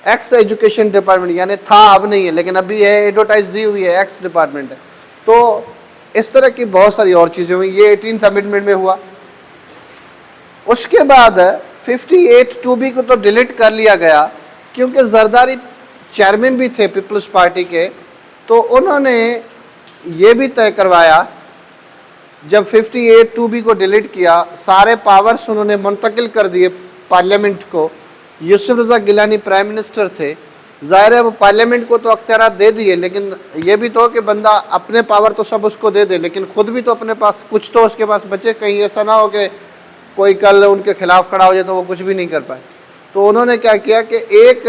S1: x education department, यानी था अब नहीं है लेकिन अभी है, एडवर्टाइज दी हुई है, एक्स डिपार्टमेंट है। तो इस तरह की बहुत सारी और चीज़ें हुई। ये 18th अमेंडमेंट में हुआ। उसके बाद 58(2)B को तो डिलीट कर लिया गया क्योंकि जरदारी चेयरमैन भी थे पीपल्स पार्टी के, तो उन्होंने ये भी तय करवाया, जब 58(2)B को डिलीट किया सारे पावर्स उन्होंने मुंतकिल कर दिए पार्लियामेंट को। यूसुफ रज़ा गिलानी प्राइम मिनिस्टर थे, ज़ाहिर है वो पार्लियामेंट को तो अख्तियारात दे दिए, लेकिन ये भी तो कि बंदा अपने पावर तो सब उसको दे दे लेकिन खुद भी तो अपने पास कुछ तो उसके पास बचे, कहीं ऐसा ना हो कि कोई कल उनके खिलाफ खड़ा हो जाए तो वो कुछ भी नहीं कर पाए। तो उन्होंने क्या किया कि एक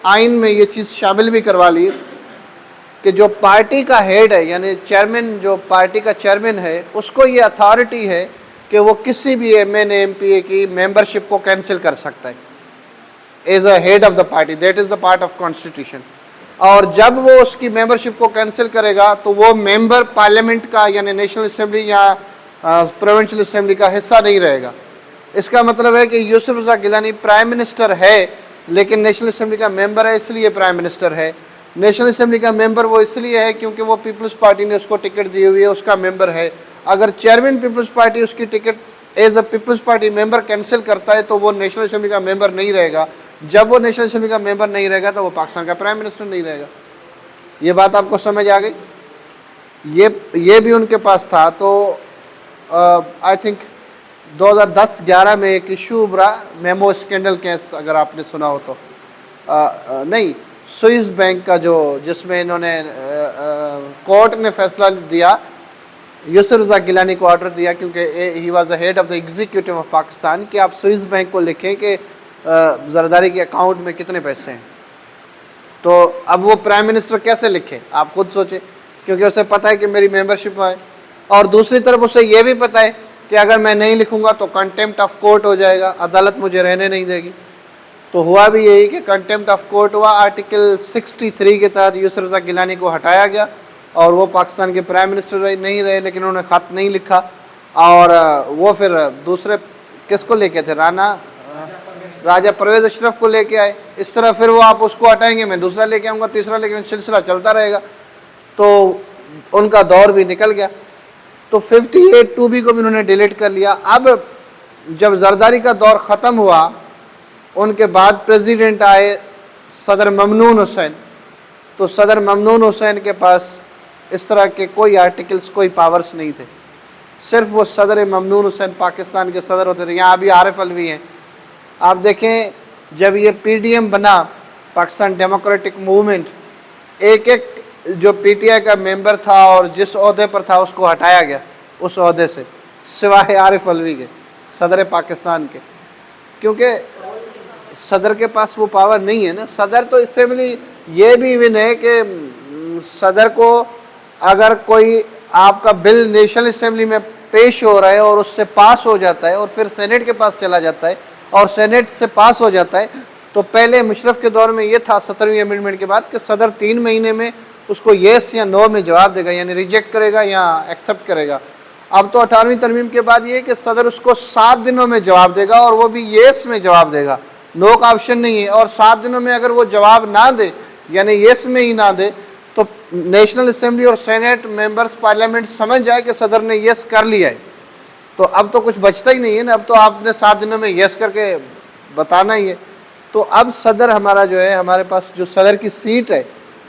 S1: आइन में ये चीज़ शामिल भी करवा ली कि जो पार्टी का हेड है यानी चेयरमैन, जो पार्टी का चेयरमैन है, उसको ये अथॉरिटी है कि वो किसी भी MN MPA की मेंबरशिप को कैंसिल कर सकता है as a head of the party, that is the part of constitution. और जब वो उसकी मेंबरशिप को कैंसिल करेगा तो वो मेंबर पार्लियामेंट का यानी नेशनल असेंबली या प्रोविंशियल असेंबली का हिस्सा नहीं रहेगा। इसका मतलब है कि यूसुफ रज़ा गिलानी प्राइम मिनिस्टर है लेकिन नेशनल असेंबली का मेंबर है, इसलिए प्राइम मिनिस्टर है। नेशनल असेंबली का मेंबर वो इसलिए है क्योंकि वो पीपल्स पार्टी ने उसको टिकट दी हुई है, उसका मेंबर है। अगर चेयरमैन पीपल्स पार्टी उसकी ticket as a people's party member cancel करता है तो वो नेशनल असेंबली का मेंबर नहीं रहेगा। जब वो नेशनल असेंबली का मेंबर नहीं रहेगा तो वो पाकिस्तान का प्राइम मिनिस्टर नहीं रहेगा। ये बात आपको समझ आ गई? ये भी उनके पास था। तो आई थिंक 2010-11 में एक इशू उभरा, मेमो स्कैंडल केस, अगर आपने सुना हो तो। नहीं, स्विस बैंक का जो, जिसमें इन्होंने कोर्ट ने फैसला दिया, यूसुफ रज़ा गिलानी को ऑर्डर दिया क्योंकि he was the head of the executive of Pakistan कि आप स्विस बैंक को लिखें कि जरदारी के अकाउंट में कितने पैसे हैं। तो अब वो प्राइम मिनिस्टर कैसे लिखे आप खुद सोचें, क्योंकि उसे पता है कि मेरी मेंबरशिप है, और दूसरी तरफ उसे ये भी पता है कि अगर मैं नहीं लिखूंगा तो कंटेम्प्ट ऑफ कोर्ट हो जाएगा, अदालत मुझे रहने नहीं देगी। तो हुआ भी यही कि कंटेम्प्ट ऑफ कोर्ट हुआ। आर्टिकल 63 के तहत यूसुफ रज़ा गिलानी को हटाया गया और वो पाकिस्तान के प्राइम मिनिस्टर नहीं रहे, लेकिन उन्होंने ख़त नहीं लिखा और वो फिर दूसरे किसको लेके थे, राजा परवेज़ अशरफ को लेके आए। इस तरह फिर वो आप उसको हटाएंगे, मैं दूसरा लेके आऊँगा, तीसरा लेके आऊँगा, सिलसिला चलता रहेगा। तो उनका दौर भी निकल गया। तो 58(2)B को भी उन्होंने डिलीट कर लिया। अब जब जरदारी का दौर ख़त्म हुआ, उनके बाद प्रेसिडेंट आए सदर ममनून हुसैन। तो सदर ममनून हुसैन के पास इस तरह के कोई आर्टिकल्स, कोई पावर्स नहीं थे। सिर्फ वो सदर ममनून हुसैन पाकिस्तान के सदर होते थे। यहाँ अभी आरिफ अलवी हैं। आप देखें, जब ये PDM बना, पाकिस्तान डेमोक्रेटिक मूवमेंट, एक एक जो PTI का मेंबर था और जिस ओहदे पर था उसको हटाया गया उस ओहदे से, सिवाय आरिफ अलवी के, सदर पाकिस्तान के, क्योंकि सदर के पास वो पावर नहीं है ना। सदर तो असेंबली, ये भी विन है कि सदर को अगर कोई आपका बिल नेशनल असेंबली में पेश हो रहा है और उससे पास हो जाता है और फिर सेनेट के पास चला जाता है और सेनेट से पास हो जाता है, तो पहले मुशर्रफ के दौर में ये था 17वीं अमेंडमेंट के बाद कि सदर 3 महीने में उसको येस या नो में जवाब देगा, यानी रिजेक्ट करेगा या एक्सेप्ट करेगा। अब तो 18वीं तरमीम के बाद ये कि सदर उसको 7 दिनों में जवाब देगा और वो भी येस में जवाब देगा, नो का ऑप्शन नहीं है। और 7 दिनों में अगर वो जवाब ना दे यानी येस में ही ना दे तो नेशनल असेंबली और सेनेट मेंबर्स पार्लियामेंट समझ जाए कि सदर ने येस कर लिया है, तो अब तो कुछ बचता ही नहीं है ना, अब तो आपने 7 दिनों में येस करके बताना ही है। तो अब सदर हमारा जो है, हमारे पास जो सदर की सीट है,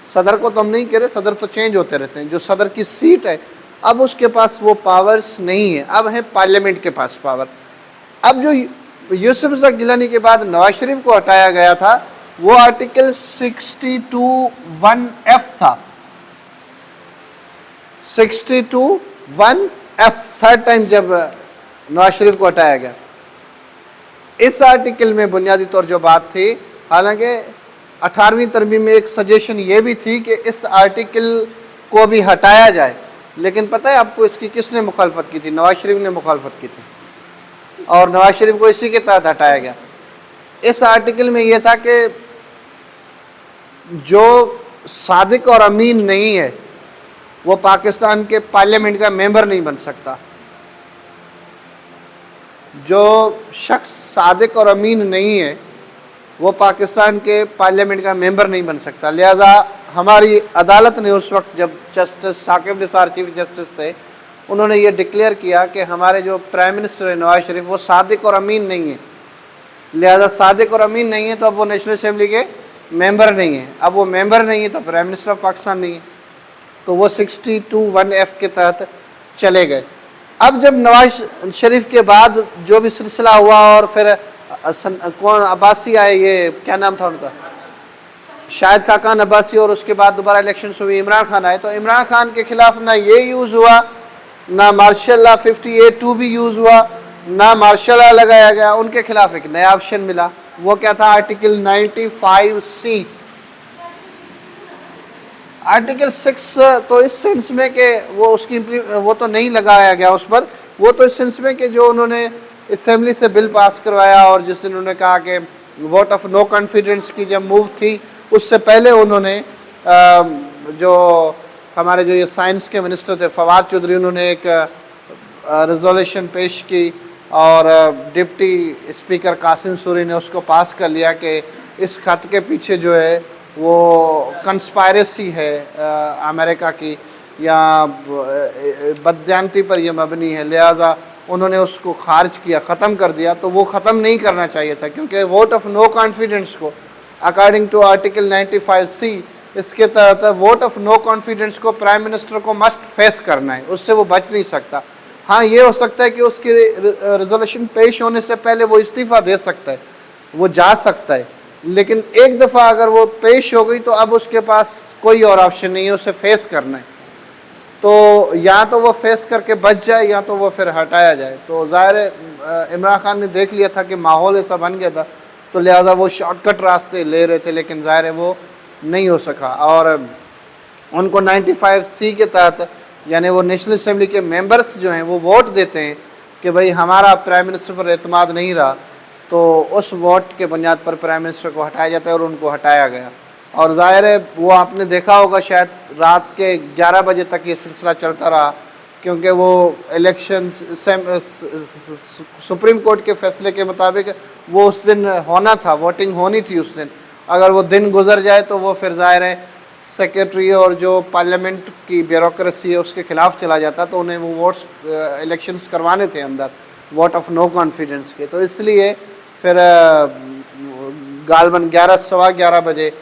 S1: सदर को तो हम नहीं कह रहे, सदर तो चेंज होते रहते हैं, जो सदर की सीट है अब उसके पास वो पावर्स नहीं है, अब है पार्लियामेंट के पास पावर। अब जो यूसुफ रज़ा गिलानी के बाद नवाज शरीफ को हटाया गया था वो आर्टिकल 62(1)(f था, 62(1)(f, थर्ड टाइम जब नवाज शरीफ को हटाया गया। इस आर्टिकल में बुनियादी तौर जो बात थी, हालांकि 18वीं तरमीम में एक सजेशन ये भी थी कि इस आर्टिकल को भी हटाया जाए, लेकिन पता है आपको इसकी किसने मुखालफत की थी? नवाज शरीफ ने मुखालफत की थी और नवाज शरीफ को इसी के तहत हटाया गया। इस आर्टिकल में यह था कि जो सादिक और अमीन नहीं है वो पाकिस्तान के पार्लियामेंट का मेंबर नहीं बन सकता। जो शख्स सादिक और अमीन नहीं है वो पाकिस्तान के पार्लियामेंट का मेंबर नहीं बन सकता। लिहाजा हमारी अदालत ने उस वक्त जब justice Saqib Nisar chief justice थे, उन्होंने ये डिक्लेयर किया कि हमारे जो प्राइम मिनिस्टर है नवाज शरीफ वो सादिक और अमीन नहीं है, लिहाजा सादिक और अमीन नहीं है तो अब वो नेशनल असेंबली के मेंबर नहीं है। अब वो मेंबर नहीं है तो प्राइम मिनिस्टर ऑफ पाकिस्तान नहीं है, तो वो 62(1)(f के तहत चले गए। अब जब नवाज शरीफ के बाद जो भी सिलसिला हुआ और फिर कौन अब्बासी आए, ये क्या नाम था उनका, शाहिद खाकान अब्बासी, और उसके बाद दोबारा इलेक्शन हुई, इमरान खान आए, तो इमरान खान के खिलाफ ना ये यूज़ हुआ, ना मार्शल लॉ 58(2) भी यूज़ हुआ, ना मार्शल लॉ लगाया गया। उनके खिलाफ एक नया ऑप्शन मिला, वो क्या था? Article 95C। आर्टिकल 6 तो इस सेंस में कि वो तो नहीं लगाया गया उस पर, वो तो इस सेंस में कि जो उन्होंने असेंबली से बिल पास करवाया और जिस दिन उन्होंने कहा कि वोट ऑफ नो कॉन्फिडेंस की जब मूव थी उससे पहले उन्होंने जो हमारे जो ये साइंस के मिनिस्टर थे फवाद चौधरी, उन्होंने एक रेजोल्यूशन पेश की और डिप्टी स्पीकर कासिम सूरी ने उसको पास कर लिया कि इस खत के पीछे जो है वो कंस्पायरेसी है अमेरिका की या बददियानती पर यह मबनी है, लिहाजा उन्होंने उसको खारिज किया, ख़त्म कर दिया। तो वो ख़त्म नहीं करना चाहिए था क्योंकि वोट ऑफ नो कॉन्फिडेंस को अकॉर्डिंग टू आर्टिकल 95C इसके तहत वोट ऑफ नो कॉन्फिडेंस को प्राइम मिनिस्टर को मस्ट फेस करना है, उससे वो बच नहीं सकता। हाँ, ये हो सकता है कि उसकी रेजोल्यूशन पेश होने से पहले वो इस्तीफ़ा दे सकता है, वो जा सकता है, लेकिन एक दफ़ा अगर वो पेश हो गई तो अब उसके पास कोई और ऑप्शन नहीं है, उसे फेस करना है। तो या तो वो फेस करके बच जाए या तो वो फिर हटाया जाए। तो ज़ाहिर है इमरान खान ने देख लिया था कि माहौल ऐसा बन गया था, तो लिहाजा वो शॉर्टकट रास्ते ले रहे थे, लेकिन ज़ाहिर है वो नहीं हो सका और उनको 95C के तहत यानी वो नेशनल असेंबली के मेंबर्स जो हैं वो वोट देते हैं कि भाई हमारा प्राइम मिनिस्टर पर एतमाद नहीं रहा, तो उस वोट के बुनियाद पर प्राइम मिनिस्टर को हटाया जाता है और उनको हटाया गया। और ज़ाहिर है वो आपने देखा होगा शायद रात के 11 बजे तक ये सिलसिला चलता रहा क्योंकि वो इलेक्शन सुप्रीम कोर्ट के फैसले के मुताबिक वो उस दिन होना था, वोटिंग होनी थी उस दिन। अगर वो दिन गुजर जाए तो वो फिर ज़ाहिर है सेक्रेटरी और जो पार्लियामेंट की ब्यूरोक्रेसी है उसके खिलाफ चला जाता, तो उन्हें वो वोट्स इलेक्शंस करवाने थे अंदर वोट ऑफ नो कॉन्फिडेंस के। तो इसलिए फिर गालबन 11 बजे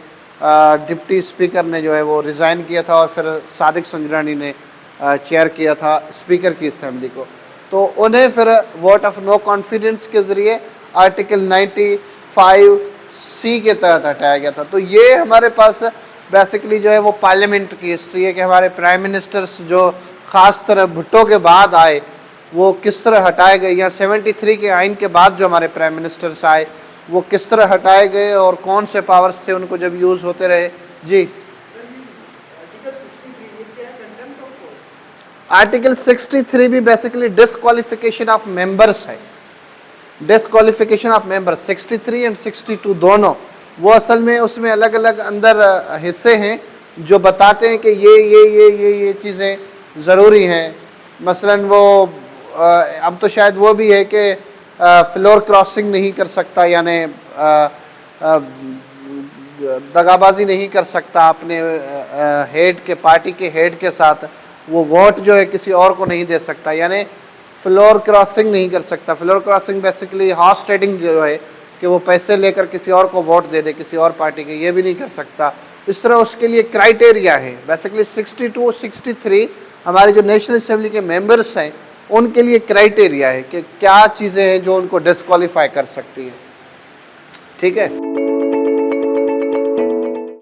S1: डिप्टी स्पीकर ने जो है वो रिज़ाइन किया था और फिर सादिक संजरानी ने चेयर किया था स्पीकर की असेंबली को, तो उन्हें फिर वोट ऑफ नो कॉन्फिडेंस के ज़रिए आर्टिकल 95C के तहत हटाया गया था। तो ये हमारे पास बेसिकली जो है वो पार्लियामेंट की हिस्ट्री है कि हमारे प्राइम मिनिस्टर्स जो ख़ास तरह भुट्टो के बाद आए वो किस तरह हटाए गए, या 73 के आइन के बाद जो हमारे प्राइम मिनिस्टर्स आए वो किस तरह हटाए गए और कौन से पावर्स थे उनको जब यूज़ होते रहे। जी, आर्टिकल 63 भी बेसिकली डिस्क्वालिफिकेशन ऑफ मेंबर्स है, डिस्क्वालिफिकेशन ऑफ मेंबर्स 63 एंड 62 दोनों, वो असल में उसमें अलग अलग अंदर हिस्से हैं जो बताते हैं कि ये चीज़ें ज़रूरी हैं। मसलन वो अब तो शायद वो भी है कि फ्लोर क्रॉसिंग नहीं कर सकता, यानी दगाबाजी नहीं कर सकता अपने हेड के, पार्टी के हेड के साथ, वो वोट जो है किसी और को नहीं दे सकता, यानी फ्लोर क्रॉसिंग नहीं कर सकता। Floor crossing basically horse trading जो है कि वो पैसे लेकर किसी और को वोट दे दे, किसी और पार्टी के, ये भी नहीं कर सकता। इस तरह उसके लिए क्राइटेरिया है। बेसिकली 62 63 हमारे जो नेशनल असेंबली के मेंबर्स हैं उनके लिए क्राइटेरिया है कि क्या चीज़ें हैं जो उनको डिस्क्वालीफाई कर सकती हैं। ठीक है।